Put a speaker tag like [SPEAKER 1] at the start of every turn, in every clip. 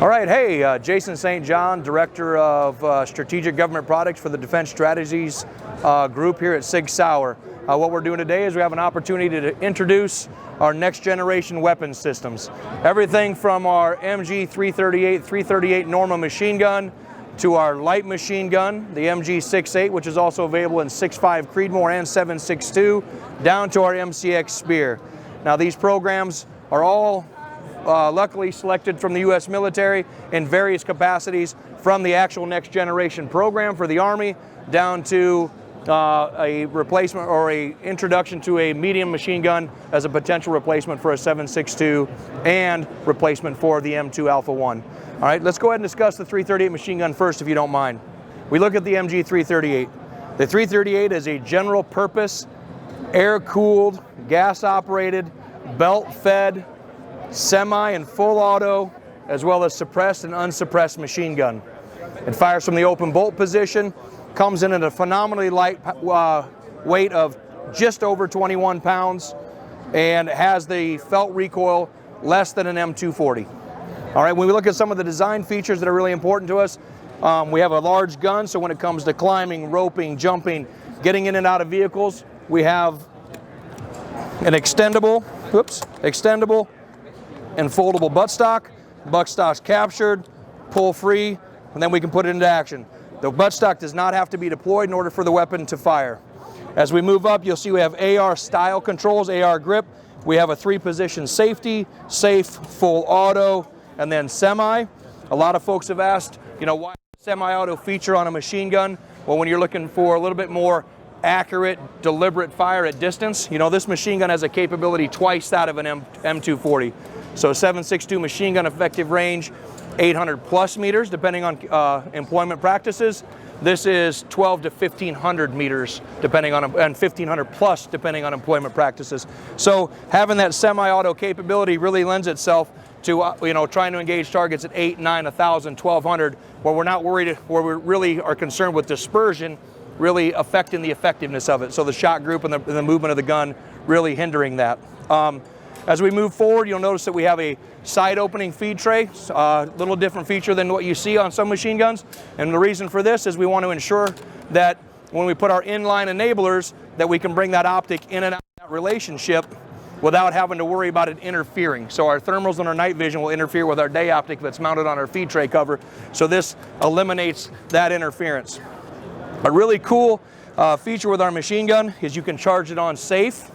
[SPEAKER 1] All right, hey, Jason St. John, Director of Strategic Government Products for the Defense Strategies Group here at SIG SAUER. What we're doing today is we have an opportunity to introduce our next generation weapons systems. Everything from our MG-338, 338 Norma machine gun to our light machine gun, the MG-6.8, which is also available in 6.5 Creedmoor and 7.62, down to our MCX-SPEAR. Now these programs are all luckily selected from the U.S. military in various capacities, from the actual next generation program for the Army down to a replacement or a introduction to a medium machine gun as a potential replacement for a 7.62 and replacement for the M2 Alpha 1. All right, let's go ahead and discuss the 338 machine gun first, if you don't mind. We look at the MG338. The 338 is a general purpose, air-cooled, gas-operated, belt-fed, semi and full auto, as well as suppressed and unsuppressed machine gun. It fires from the open bolt position, comes in at a phenomenally light weight of just over 21 pounds, and has the felt recoil less than an M240. All right, when we look at some of the design features that are really important to us, we have a large gun, so when it comes to climbing, roping, jumping, getting in and out of vehicles, we have an extendable and foldable buttstock. Buttstock's captured, pull free, and then we can put it into action. The buttstock does not have to be deployed in order for the weapon to fire. As we move up, you'll see we have AR style controls, AR grip. We have a 3-position safety, safe, full auto, and then semi. A lot of folks have asked, why semi-auto feature on a machine gun? Well, when you're looking for a little bit more accurate, deliberate fire at distance, this machine gun has a capability twice that of an M240. So 7.62 machine gun effective range, 800 plus meters, depending on employment practices. This is 12 to 1,500 meters, depending on, and 1,500 plus, depending on employment practices. So having that semi-auto capability really lends itself to, trying to engage targets at 8, 9, 1,000, 1,200, where we're not worried, where we really are concerned with dispersion really affecting the effectiveness of it. So the shot group and the movement of the gun really hindering that. As we move forward, you'll notice that we have a side opening feed tray, a little different feature than what you see on some machine guns. And the reason for this is we want to ensure that when we put our inline enablers, that we can bring that optic in and out of that relationship without having to worry about it interfering. So our thermals and our night vision will interfere with our day optic that's mounted on our feed tray cover. So this eliminates that interference. A really cool feature with our machine gun is you can charge it on safe,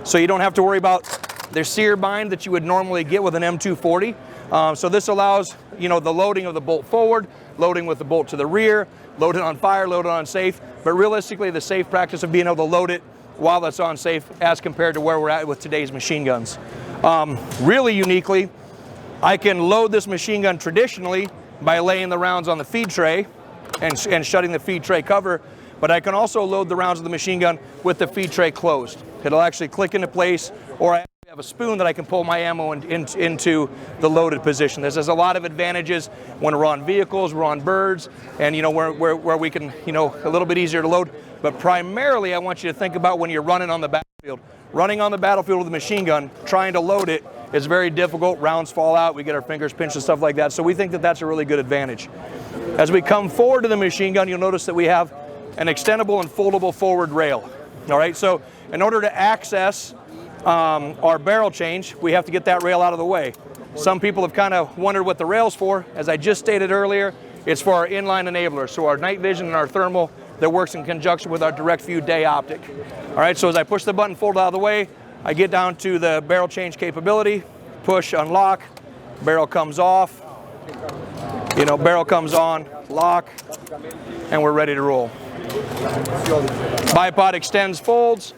[SPEAKER 1] so you don't have to worry about the sear bind that you would normally get with an M240. So this allows, the loading of the bolt forward, loading with the bolt to the rear, load it on fire, load it on safe, but realistically the safe practice of being able to load it while it's on safe as compared to where we're at with today's machine guns. Really uniquely, I can load this machine gun traditionally by laying the rounds on the feed tray and shutting the feed tray cover, but I can also load the rounds of the machine gun with the feed tray closed. It'll actually click into place, or I have a spoon that I can pull my ammo into the loaded position. This has a lot of advantages when we're on vehicles, we're on birds, and where we can, a little bit easier to load. But primarily I want you to think about when you're running on the battlefield. Running on the battlefield with a machine gun, trying to load it is very difficult. Rounds fall out, we get our fingers pinched and stuff like that. So we think that that's a really good advantage. As we come forward to the machine gun, you'll notice that we have an extendable and foldable forward rail. All right, so in order to access our barrel change, we have to get that rail out of the way. Some people have kind of wondered what the rail's for. As I just stated earlier, it's for our inline enablers, so our night vision and our thermal that works in conjunction with our direct view day optic. All right, so as I push the button, fold it out of the way, I get down to the barrel change capability, push, unlock, barrel comes off, barrel comes on, lock, and we're ready to roll. Bipod extends, folds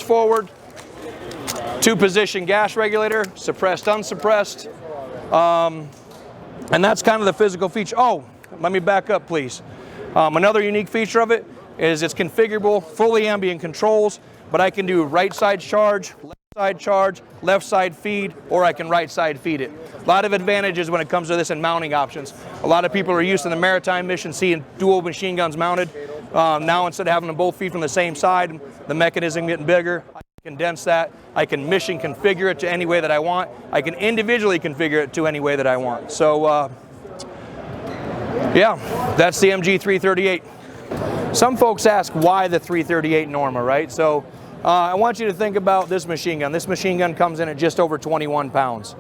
[SPEAKER 1] forward, 2-position gas regulator, suppressed, unsuppressed, and that's kind of the physical feature. Oh, let me back up, please. Another unique feature of it is it's configurable, fully ambient controls, but I can do right side charge, left side feed, or I can right side feed it. A lot of advantages when it comes to this and mounting options. A lot of people are used to the maritime mission seeing dual machine guns mounted. Now instead of having them both feed from the same side, the mechanism getting bigger, I condense that. I can mission configure it to any way that I want. I can individually configure it to any way that I want. So yeah, that's the MG338. Some folks ask why the 338 Norma, right? So I want you to think about this machine gun. This machine gun comes in at just over 21 pounds.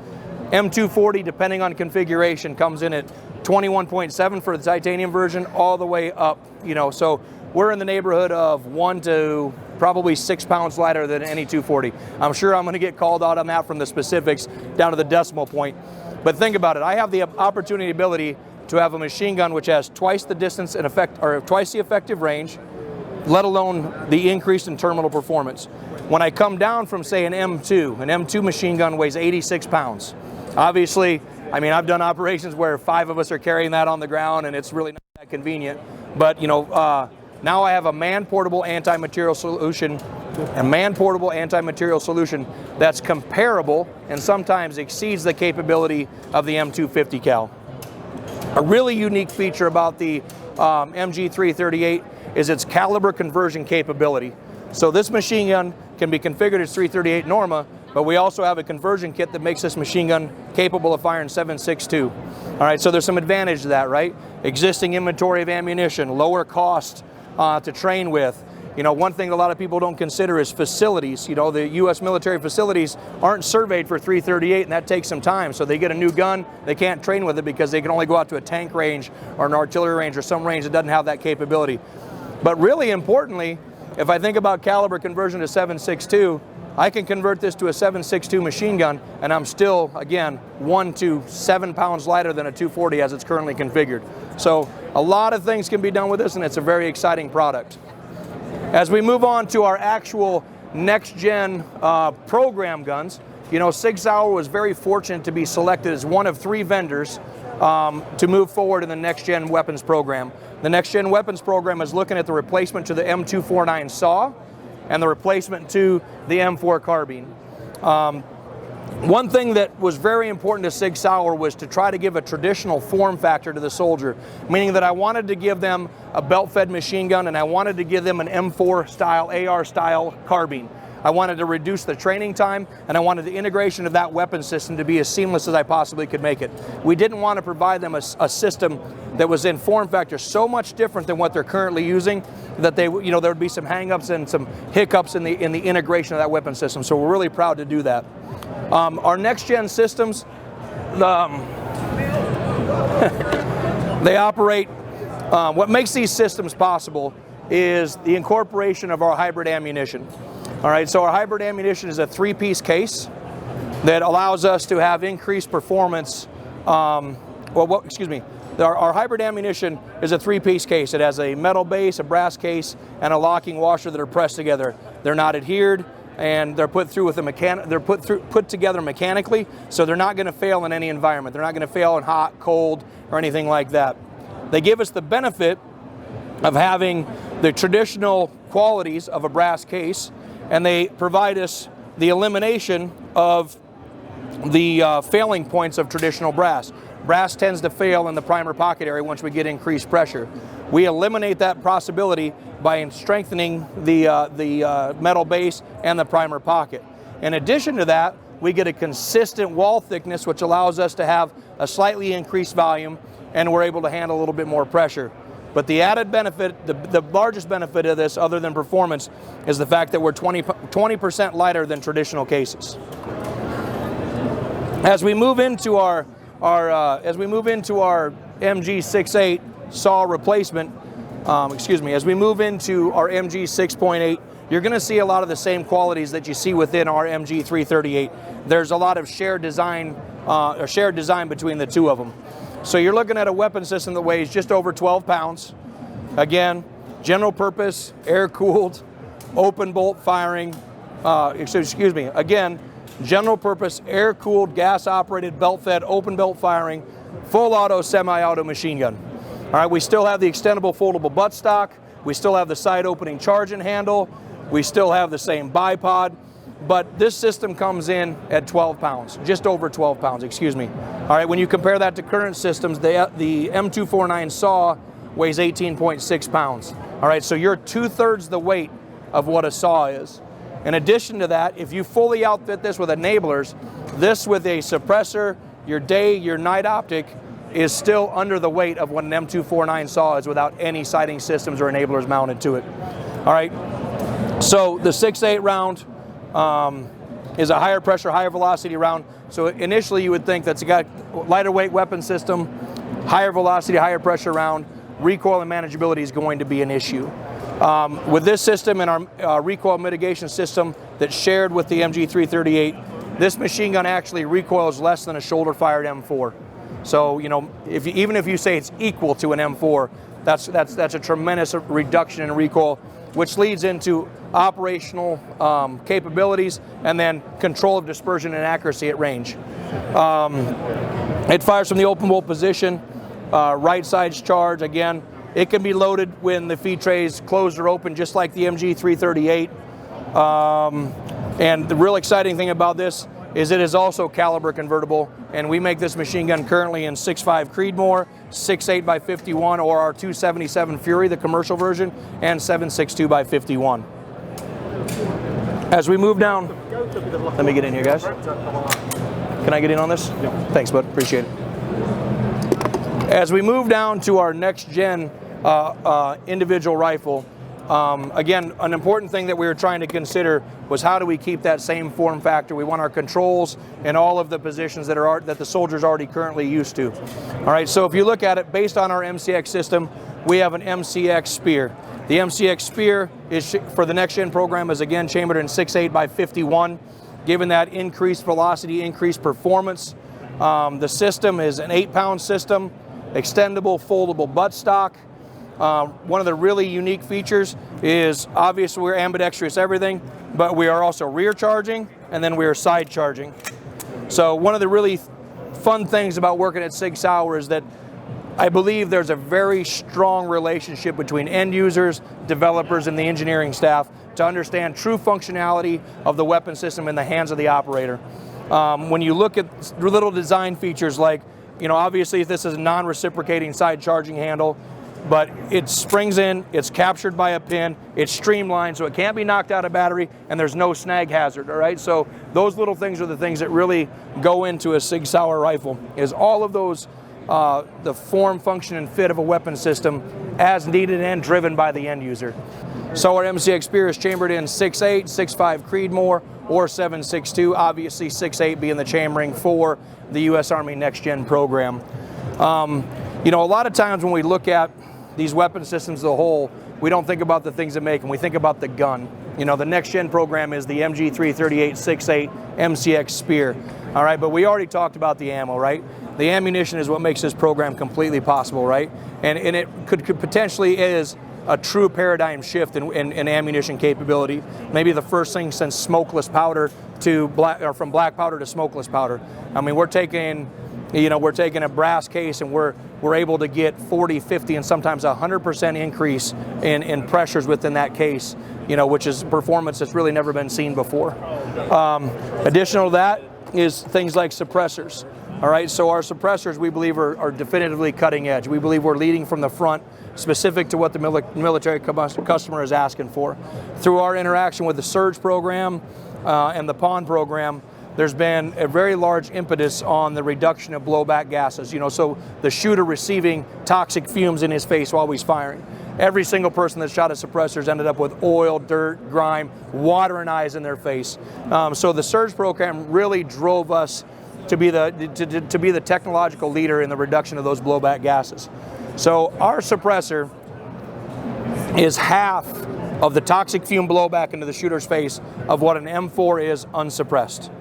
[SPEAKER 1] M240, depending on configuration, comes in at 21.7 for the titanium version, all the way up, you know, so we're in the neighborhood of 1 to probably 6 pounds lighter than any 240. I'm sure I'm going to get called out on that from the specifics down to the decimal point. But think about it. I have the ability to have a machine gun which has twice the distance and twice the effective range, let alone the increase in terminal performance. When I come down from, say, an M2 machine gun weighs 86 pounds. Obviously, I mean, I've done operations where 5 of us are carrying that on the ground, and it's really not that convenient. But you know, now I have a man-portable anti-material solution, that's comparable and sometimes exceeds the capability of the M250 cal. A really unique feature about the MG338 is its caliber conversion capability. So this machine gun can be configured as 338 Norma, but we also have a conversion kit that makes this machine gun capable of firing 7.62. All right, so there's some advantage to that, right? Existing inventory of ammunition, lower cost to train with. You know, one thing a lot of people don't consider is facilities. You know, the U.S. military facilities aren't surveyed for 338, and that takes some time. So they get a new gun, they can't train with it because they can only go out to a tank range or an artillery range or some range that doesn't have that capability. But really importantly, if I think about caliber conversion to 7.62, I can convert this to a 7.62 machine gun, and I'm still, again, 1 to 7 pounds lighter than a 240 as it's currently configured. So a lot of things can be done with this, and it's a very exciting product. As we move on to our actual next-gen program guns, you know, SIG SAUER was very fortunate to be selected as one of 3 vendors to move forward in the next-gen weapons program. The next-gen weapons program is looking at the replacement to the M249 SAW and the replacement to the M4 carbine. One thing that was very important to SIG SAUER was to try to give a traditional form factor to the soldier, meaning that I wanted to give them a belt-fed machine gun and I wanted to give them an M4 style, AR style carbine. I wanted to reduce the training time, and I wanted the integration of that weapon system to be as seamless as I possibly could make it. We didn't want to provide them a system that was in form factor so much different than what they're currently using that they, you know, there would be some hang-ups and some hiccups in the integration of that weapon system. So we're really proud to do that. Our next-gen systems, they operate. What makes these systems possible is the incorporation of our hybrid ammunition. All right, so our hybrid ammunition is a 3-piece case that allows us to have increased performance. Our hybrid ammunition is a 3-piece case. It has a metal base, a brass case, and a locking washer that are pressed together. They're not adhered, and they're put through with a put together mechanically, so they're not going to fail in any environment. They're not going to fail in hot, cold, or anything like that. They give us the benefit of having the traditional qualities of a brass case, and they provide us the elimination of the failing points of traditional brass. Brass tends to fail in the primer pocket area once we get increased pressure. We eliminate that possibility by strengthening the metal base and the primer pocket. In addition to that, we get a consistent wall thickness, which allows us to have a slightly increased volume, and we're able to handle a little bit more pressure. But the added benefit, the largest benefit of this, other than performance, is the fact that we're 20% lighter than traditional cases. As we move into our MG-6.8 SAW replacement, as we move into our MG-6.8, you're going to see a lot of the same qualities that you see within our MG-338. There's a lot of shared design between the two of them. So you're looking at a weapon system that weighs just over 12 pounds. Again, general purpose, air-cooled, open bolt firing, again, general purpose, air-cooled, gas-operated, belt-fed, open belt firing, full auto, semi-auto machine gun. All right, we still have the extendable foldable buttstock. We still have the side opening charging handle. We still have the same bipod. But this system comes in at 12 pounds, just over 12 pounds, excuse me. All right, when you compare that to current systems, the M249 SAW weighs 18.6 pounds. All right, so you're 2/3 the weight of what a SAW is. In addition to that, if you fully outfit this with enablers, this with a suppressor, your day, your night optic, is still under the weight of what an M249 saw is without any sighting systems or enablers mounted to it. All right, so the 6.8 round is a higher pressure, higher velocity round. So initially you would think that's got lighter weight weapon system, higher velocity, higher pressure round, recoil and manageability is going to be an issue. With this system and our recoil mitigation system that's shared with the MG338, this machine gun actually recoils less than a shoulder fired M4. So, you know, even if you say it's equal to an M4, that's a tremendous reduction in recoil, which leads into operational capabilities and then control of dispersion and accuracy at range. It fires from the open bolt position, right side's charge. Again, it can be loaded when the feed tray is closed or open, just like the MG338. And the real exciting thing about this is it is also caliber convertible, and we make this machine gun currently in 6.5 Creedmoor, 6.8 by 51, or our 277 Fury, the commercial version, and 7.62 by 51. As we move down, let me get in here, guys. Can I get in on this? Yeah. Thanks, bud. Appreciate it. As we move down to our next gen individual rifle, again, an important thing that we were trying to consider was how do we keep that same form factor. We want our controls in all of the positions that the soldier's already currently used to. All right, so if you look at it, based on our MCX system, we have an MCX-SPEAR. The MCX-SPEAR is for the next gen program is again chambered in 6.8 by 51, given that increased velocity, increased performance. The system is an 8-pound system, extendable, foldable buttstock. One of the really unique features is obviously we're ambidextrous everything, but we are also rear charging and then we are side charging. So one of the really fun things about working at SIG Sauer is that I believe there's a very strong relationship between end users, developers, and the engineering staff to understand true functionality of the weapon system in the hands of the operator. When you look at little design features like, you know, obviously this is a non-reciprocating side charging handle, but it springs in, it's captured by a pin, it's streamlined so it can't be knocked out of battery, and there's no snag hazard, all right? So those little things are the things that really go into a SIG Sauer rifle, is all of those, the form, function, and fit of a weapon system as needed and driven by the end user. So our MCX-SPEAR is chambered in 6.8, 6.5 Creedmoor, or 7.62, obviously 6.8 being the chambering for the U.S. Army Next Gen program. You know, a lot of times when we look at these weapon systems as a whole, we don't think about the things that make them, we think about the gun. You know, the Next Gen program is the MG338 6.8 MCX-SPEAR. All right, but we already talked about the ammo, right? The ammunition is what makes this program completely possible, right? And it could potentially is a true paradigm shift in ammunition capability. Maybe the first thing since smokeless powder to from black powder to smokeless powder. I mean, we're taking a brass case and we're able to get 40, 50, and sometimes 100% increase in pressures within that case, you know, which is performance that's really never been seen before. Additional to that is things like suppressors. All right, so our suppressors, we believe, are definitively cutting edge. We believe we're leading from the front, specific to what the military customer is asking for. Through our interaction with the Surge program and the PON program, there's been a very large impetus on the reduction of blowback gases. You know, so the shooter receiving toxic fumes in his face while he's firing. Every single person that shot at suppressors ended up with oil, dirt, grime, water, and eyes in their face. So the Surge program really drove us to be the technological leader in the reduction of those blowback gases. So our suppressor is half of the toxic fume blowback into the shooter's face of what an M4 is unsuppressed.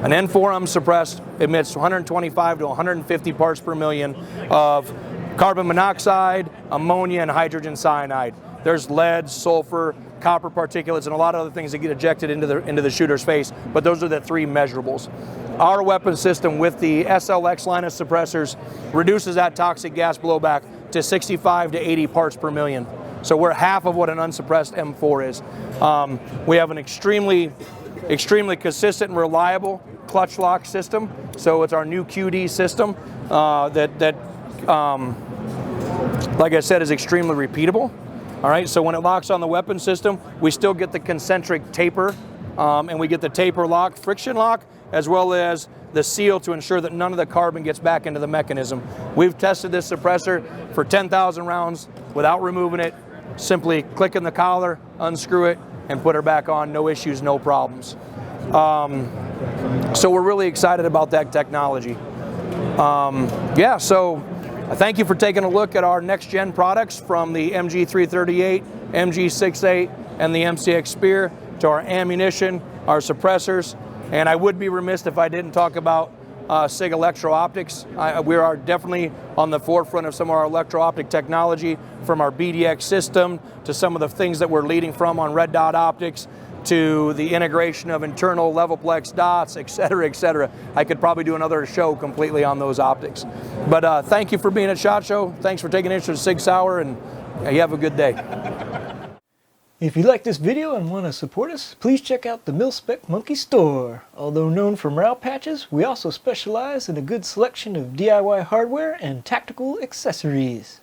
[SPEAKER 1] An N4 unsuppressed emits 125 to 150 parts per million of carbon monoxide, ammonia, and hydrogen cyanide. There's lead, sulfur, copper particulates, and a lot of other things that get ejected into the shooter's face, but those are the three measurables. Our weapon system with the SLX line of suppressors reduces that toxic gas blowback to 65 to 80 parts per million. So we're half of what an unsuppressed M4 is. We have an extremely consistent and reliable clutch lock system. So it's our new QD system that like I said, is extremely repeatable. All right, so when it locks on the weapon system, we still get the concentric taper, and we get the taper lock, friction lock, as well as the seal to ensure that none of the carbon gets back into the mechanism. We've tested this suppressor for 10,000 rounds without removing it, simply clicking the collar, unscrew it, and put her back on. No issues, no problems. So we're really excited about that technology. Yeah, so thank you for taking a look at our next-gen products, from the MG338, MG-6.8, and the MCX-SPEAR, to our ammunition, our suppressors. And I would be remiss if I didn't talk about SIG electro-optics. We are definitely on the forefront of some of our electro-optic technology, from our BDX system to some of the things that we're leading from on red dot optics, to the integration of internal levelplex dots, et cetera, et cetera. I could probably do another show completely on those optics. But thank you for being at SHOT Show. Thanks for taking interest in SIG Sauer, and you have a good day.
[SPEAKER 2] If you like this video and want to support us, please check out the MIL-SPEC Monkey Store. Although known for morale patches, we also specialize in a good selection of DIY hardware and tactical accessories.